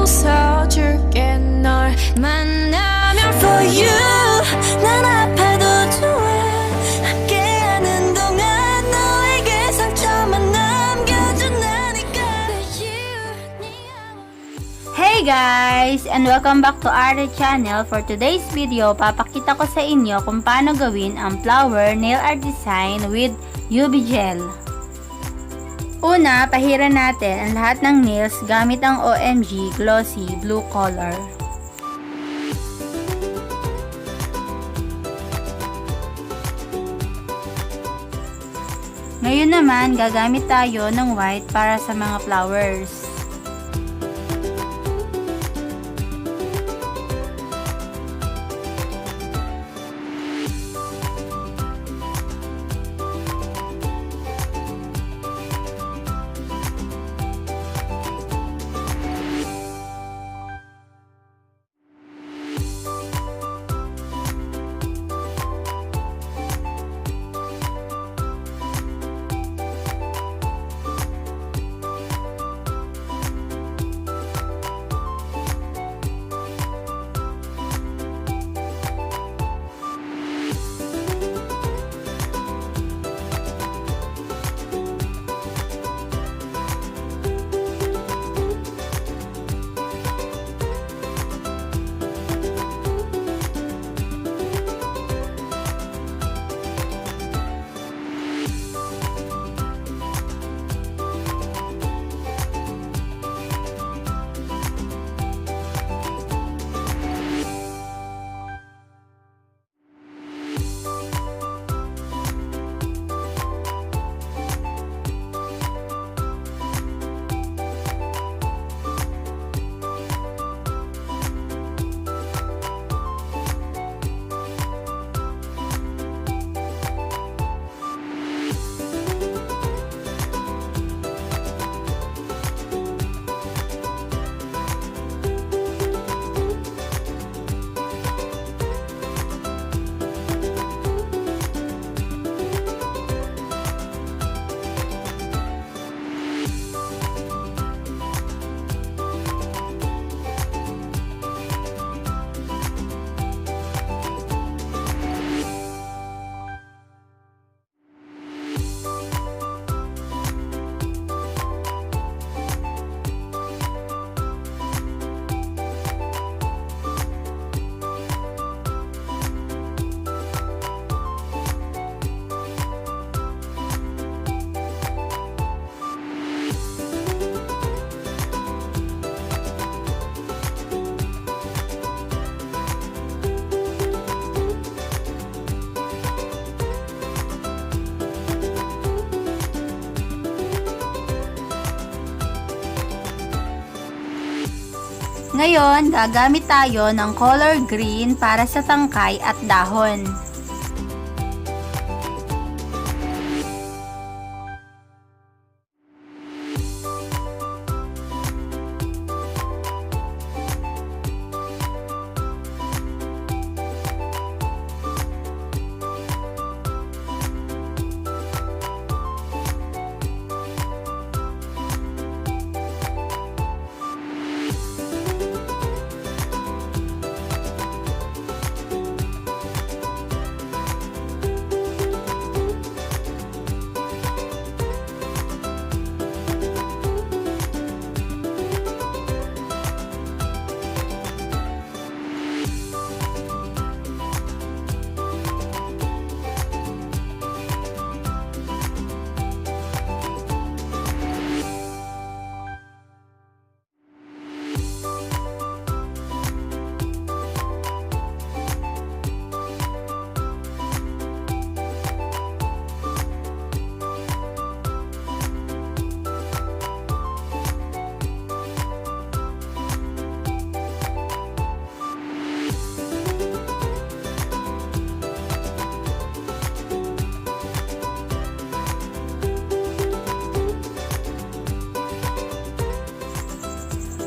웃어줄게 널 만나면 For you 난 아파도 좋아 함께하는 동안 너에게 상처만 남겨준다니까 Hey guys! And welcome back to artechannel. For today's video, papakita ko sa inyo kung paano gawin ang flower nail art design with UV gel. Una, pahiran natin ang lahat ng nails gamit ang OMG Glossy Blue color. Ngayon naman, gagamit tayo ng white para sa mga flowers. Ngayon, gagamit tayo ng color green para sa tangkay at dahon.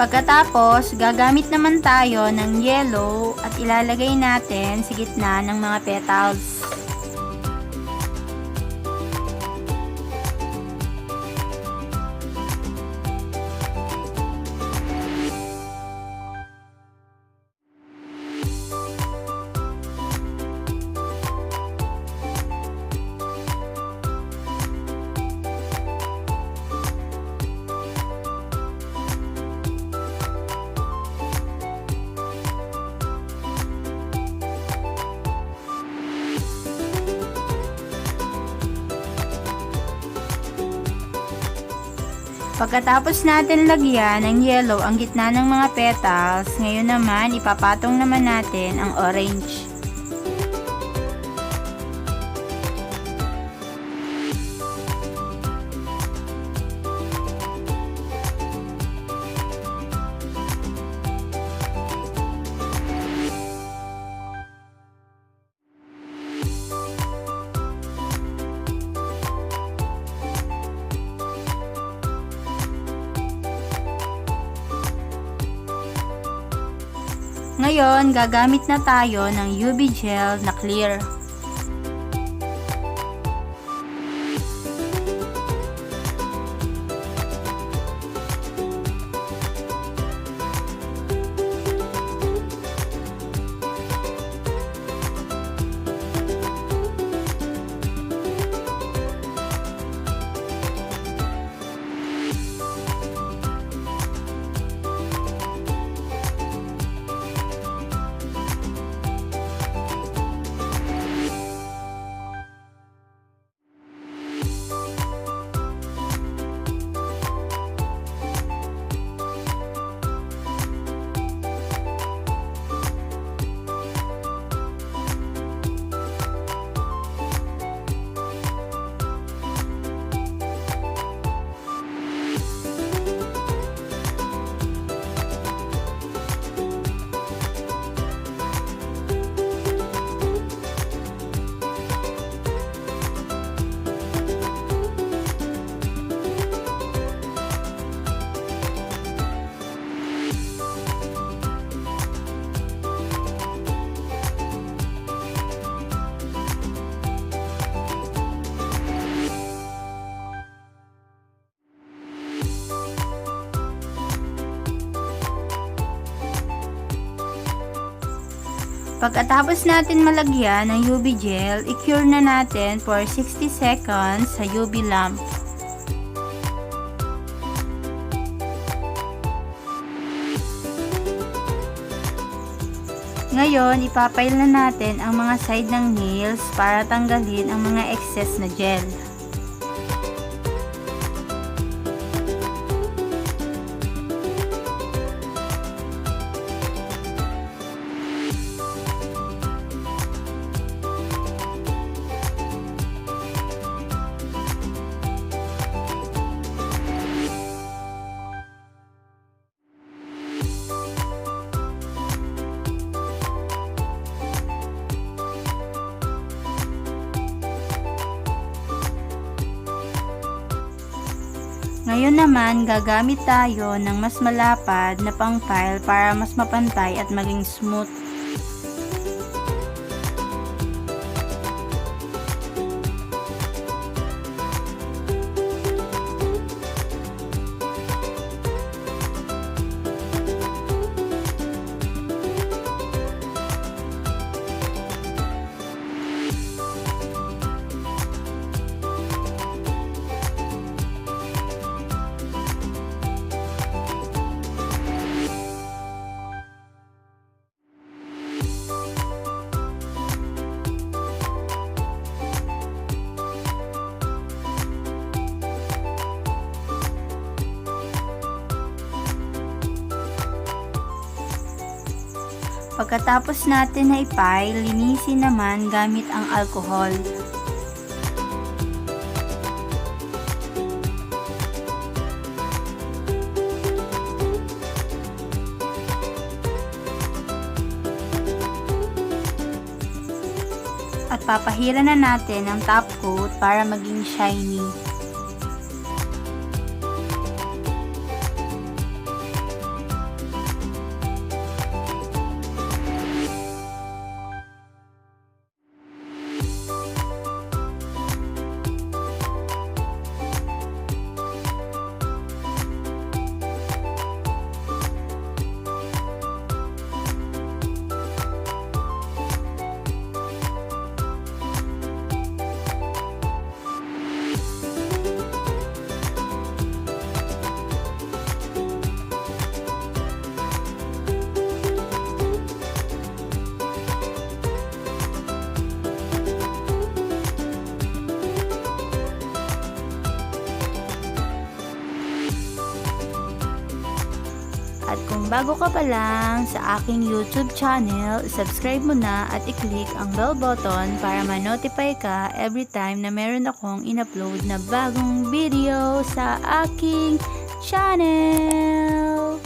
Pagkatapos, gagamit naman tayo ng yellow at ilalagay natin sa gitna ng mga petals. Pagkatapos natin lagyan ng yellow ang gitna ng mga petals, ngayon naman ipapatong naman natin ang orange. Ngayon, gagamit na tayo ng UV gel na clear. Pagkatapos natin malagyan ng UV gel, i-cure na natin for 60 seconds sa UV lamp. Ngayon, ipapile na natin ang mga side ng nails para tanggalin ang mga excess na gel. Ngayon naman, gagamit tayo ng mas malapad na pang-file para mas mapantay at maging smooth. Pagkatapos natin na i-file, linisin naman gamit ang alcohol. At papahira na natin ang top coat para maging shiny. At kung bago ka pa lang sa aking YouTube channel, subscribe mo na at i-click ang bell button para ma-notify ka every time na meron akong in-upload na bagong video sa aking channel.